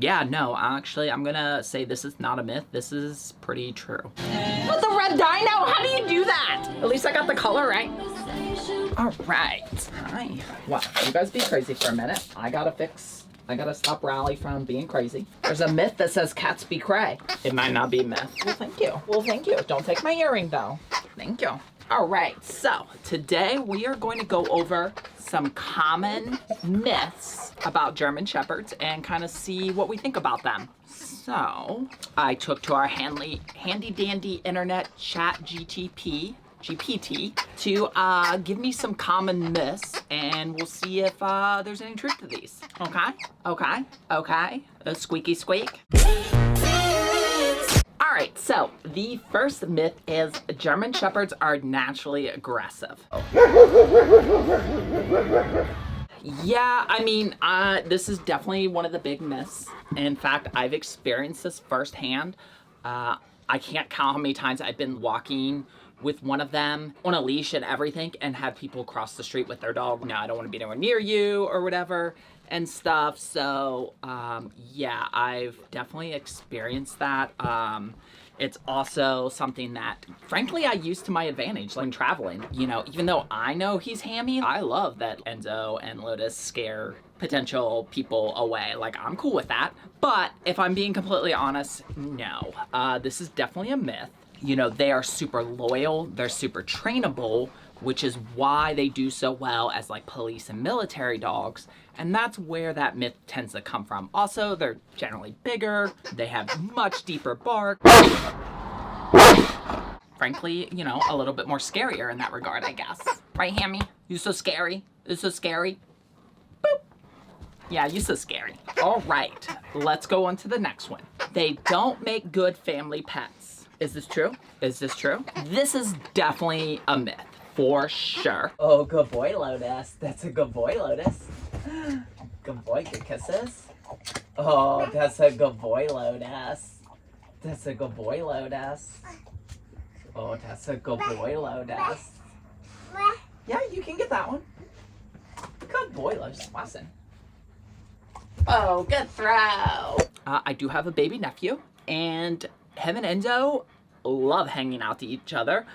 Yeah, no, actually, I'm gonna say this is not a myth. This is pretty true. With the red dino? How do you do that? At least I got the color right. All right. Hi. Well, you guys be crazy for a minute. I gotta stop Raleigh from being crazy. There's a myth that says cats be cray. It might not be a myth. Well, thank you. Well, thank you. Don't take my earring, though. Thank you. All right, so today we are going to go over some common myths about German Shepherds and kind of see what we think about them. So I took to our handy dandy internet chat GPT to give me some common myths, and we'll see if there's any truth to these. Okay. Squeaky squeak. All right, so the first myth is German Shepherds are naturally aggressive. Yeah, I mean, this is definitely one of the big myths. In fact, I've experienced this firsthand. I can't count how many times I've been walking with one of them on a leash and everything and have people cross the street with their dog. No, I don't want to be anywhere near you or whatever and stuff. So, yeah, I've definitely experienced that. It's also something that, frankly, I use to my advantage when traveling. You know, even though I know he's hammy, I love that Enzo and Lotus scare potential people away. Like, I'm cool with that. But if I'm being completely honest, no. This is definitely a myth. You know, they are super loyal, they're super trainable, which is why they do so well as like police and military dogs. And that's where that myth tends to come from. Also, they're generally bigger, they have much deeper bark. Frankly, you know, a little bit more scarier in that regard, I guess. Right, Hammy? You so scary? You so scary? Boop. Yeah, you so scary. All right, let's go on to the next one. They don't make good family pets. Is this true? Is this true? This is definitely a myth, for sure. Oh, good boy, Lotus. That's a good boy, Lotus. Good boy, good kisses. Oh, that's a good boy, Lotus. That's a good boy, Lotus. Oh, that's a good boy, Lotus. Yeah, you can get that one. Good boy, Lotus. Listen. Oh, good throw. I do have a baby nephew, and him and Enzo love hanging out to each other.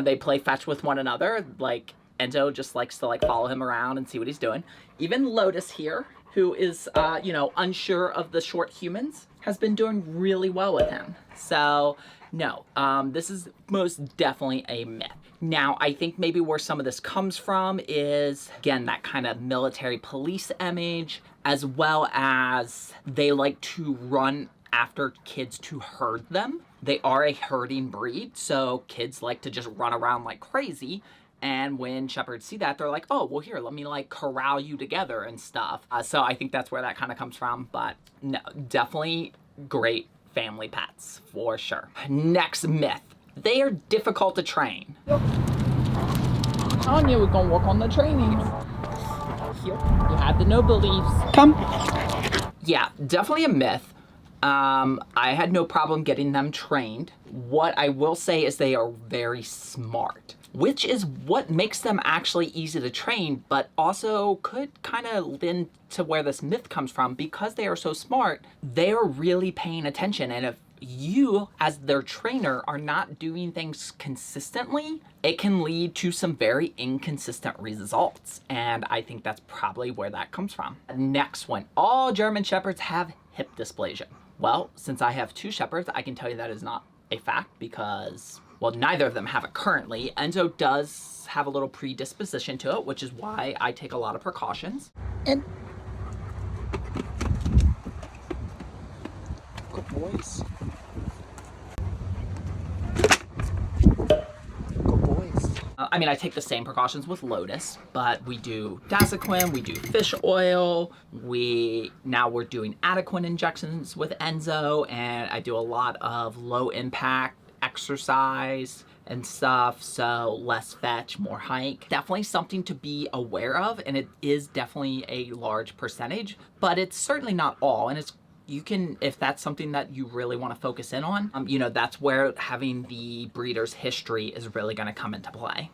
They play fetch with one another. Like, Enzo just likes to like follow him around and see what he's doing. Even Lotus here, who is, you know, unsure of the short humans, has been doing really well with him. So, no, this is most definitely a myth. Now, I think maybe where some of this comes from is, again, that kind of military police image, as well as they like to run after kids to herd them. They are a herding breed, so kids like to just run around like crazy. And when shepherds see that, they're like, oh, well, here, let me like corral you together and stuff. So I think that's where that kind of comes from. But no, definitely great family pets for sure. Next myth. They are difficult to train. I'm telling you, we're gonna work on the training. Here, you have the no beliefs. Come. Yeah, definitely a myth. I had no problem getting them trained. What I will say is they are very smart, which is what makes them actually easy to train, but also could kind of lend to where this myth comes from. Because they are so smart, they are really paying attention. And if you, as their trainer, are not doing things consistently, it can lead to some very inconsistent results. And I think that's probably where that comes from. Next one, all German Shepherds have hip dysplasia. Well, since I have two Shepherds, I can tell you that is not a fact because, well, neither of them have it currently. Enzo does have a little predisposition to it, which is why I take a lot of precautions. And good boys. Good boys. I mean, I take the same precautions with Lotus, but we do Dasaquin, we do fish oil, we're doing Adequin injections with Enzo, and I do a lot of low impact exercise and stuff, so less fetch, more hike. Definitely something to be aware of, and it is definitely a large percentage, but it's certainly not all, and it's you can, if that's something that you really want to focus in on, you know, that's where having the breeder's history is really going to come into play.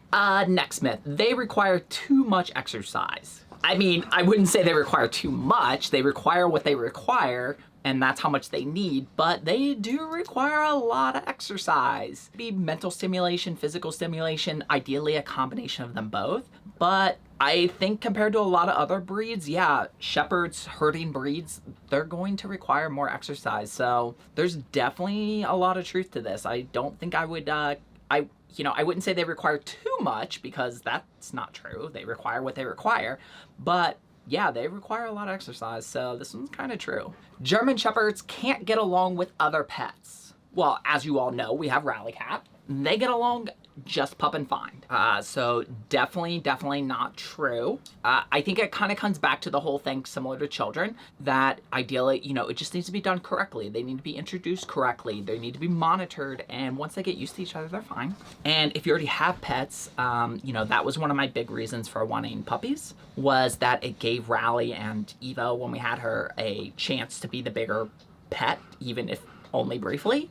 Next myth, they require too much exercise. I mean, I wouldn't say they require too much. They require what they require, and that's how much they need, but they do require a lot of exercise. Be mental stimulation, physical stimulation, ideally a combination of them both. But I think compared to a lot of other breeds, yeah, shepherds, herding breeds, they're going to require more exercise. So there's definitely a lot of truth to this. I don't think I would, I wouldn't say they require too much, because that's not true. They require what they require, but yeah, they require a lot of exercise, so this one's kind of true. German Shepherds can't get along with other pets. Well, as you all know, we have Rally Cat. They get along just pup and fine. So definitely not true. I think it kind of comes back to the whole thing similar to children, that ideally, it just needs to be done correctly. They need to be introduced correctly. They need to be monitored. And once they get used to each other, they're fine. And if you already have pets, that was one of my big reasons for wanting puppies, was that it gave Rally and Evo, when we had her, a chance to be the bigger pet, even if only briefly.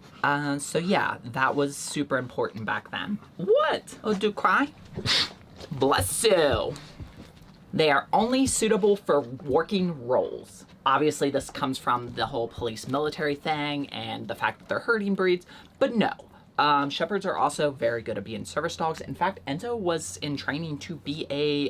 So yeah, that was super important back then. What? Oh, do cry? Bless you. They are only suitable for working roles. Obviously, this comes from the whole police military thing and the fact that they're herding breeds, but no. Shepherds are also very good at being service dogs. In fact, Enzo was in training to be a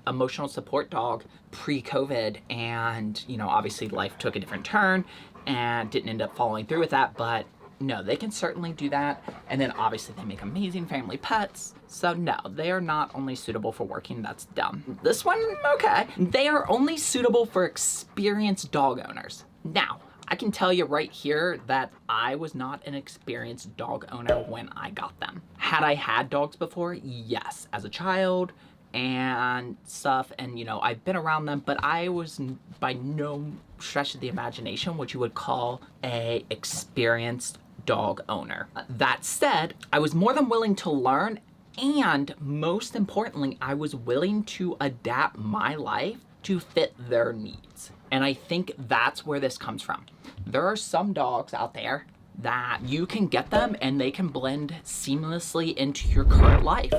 emotional support dog pre-COVID, and obviously life took a different turn and didn't end up following through with that, but no, they can certainly do that. And then obviously they make amazing family pets. So no, they are not only suitable for working. That's dumb. This one, okay. They are only suitable for experienced dog owners. Now, I can tell you right here that I was not an experienced dog owner when I got them. Had I had dogs before? Yes, as a child and stuff, and I've been around them, but I was by no stretch of the imagination what you would call a experienced dog owner. That said, I was more than willing to learn, and most importantly, I was willing to adapt my life to fit their needs. And I think that's where this comes from. There are some dogs out there that you can get them and they can blend seamlessly into your current life.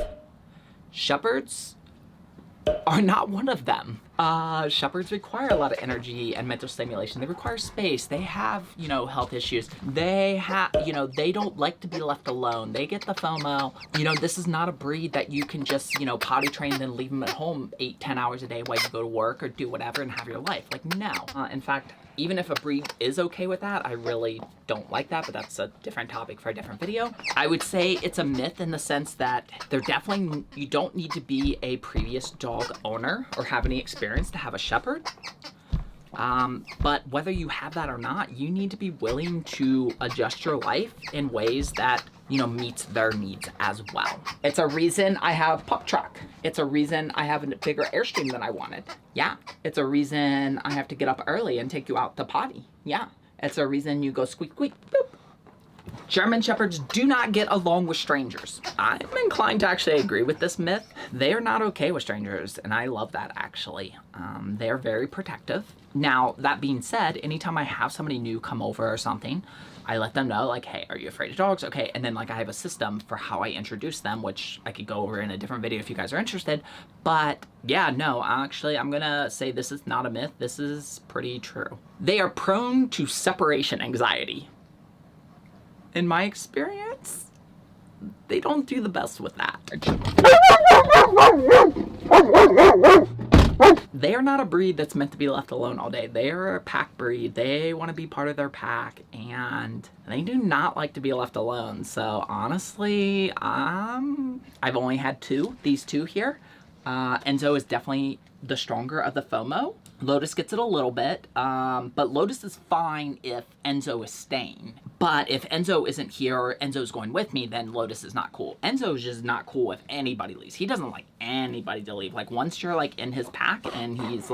Shepherds are not one of them. Shepherds require a lot of energy and mental stimulation. They require space. They have, health issues. They have, they don't like to be left alone. They get the FOMO. This is not a breed that you can just, potty train and then leave them at home 8-10 hours a day while you go to work or do whatever and have your life. Like, no. In fact, even if a breed is okay with that, I really don't like that, but that's a different topic for a different video. I would say it's a myth in the sense that you don't need to be a previous dog owner or have any experience to have a shepherd. But whether you have that or not, you need to be willing to adjust your life in ways that, meets their needs as well. It's a reason I have pup truck. It's a reason I have a bigger Airstream than I wanted. Yeah. It's a reason I have to get up early and take you out to potty. Yeah. It's a reason you go squeak, squeak, boop. German Shepherds do not get along with strangers. I'm inclined to actually agree with this myth. They are not okay with strangers, and I love that, actually. They're very protective. Now, that being said, anytime I have somebody new come over or something, I let them know, like, hey, are you afraid of dogs? Okay, and then, I have a system for how I introduce them, which I could go over in a different video if you guys are interested. But, yeah, no, actually, I'm gonna say this is not a myth. This is pretty true. They are prone to separation anxiety. In my experience, they don't do the best with that. They are not a breed that's meant to be left alone all day. They are a pack breed. They want to be part of their pack, and they do not like to be left alone. So honestly, I've only had these two here. Enzo is definitely the stronger of the FOMO. Lotus gets it a little bit, but Lotus is fine if Enzo is staying. But if Enzo isn't here or Enzo's going with me, then Lotus is not cool. Enzo's just not cool if anybody leaves. He doesn't like anybody to leave. Like, once you're, in his pack and he's,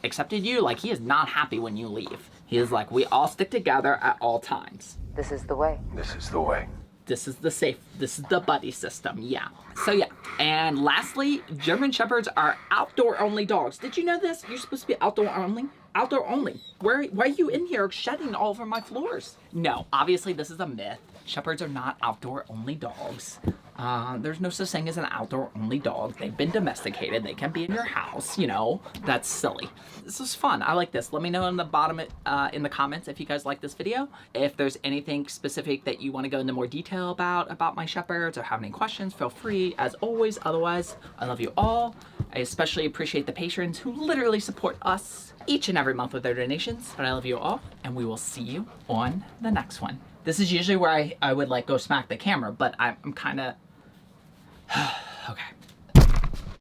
accepted you, he is not happy when you leave. He is like, we all stick together at all times. This is the way. This is the way. This is the buddy system, yeah. So yeah, and lastly, German Shepherds are outdoor-only dogs. Did you know this? You're supposed to be outdoor-only? Outdoor-only. Why are you in here shedding all over my floors? No, obviously this is a myth. Shepherds are not outdoor-only dogs. There's no such thing as an outdoor-only dog. They've been domesticated. They can be in your house, you know. That's silly. This is fun. I like this. Let me know in the bottom, in the comments if you guys like this video. If there's anything specific that you want to go into more detail about my shepherds or have any questions, feel free as always. Otherwise, I love you all. I especially appreciate the patrons who literally support us each and every month with their donations. But I love you all, and we will see you on the next one. This is usually where I would like go smack the camera, but I'm kind of... Okay.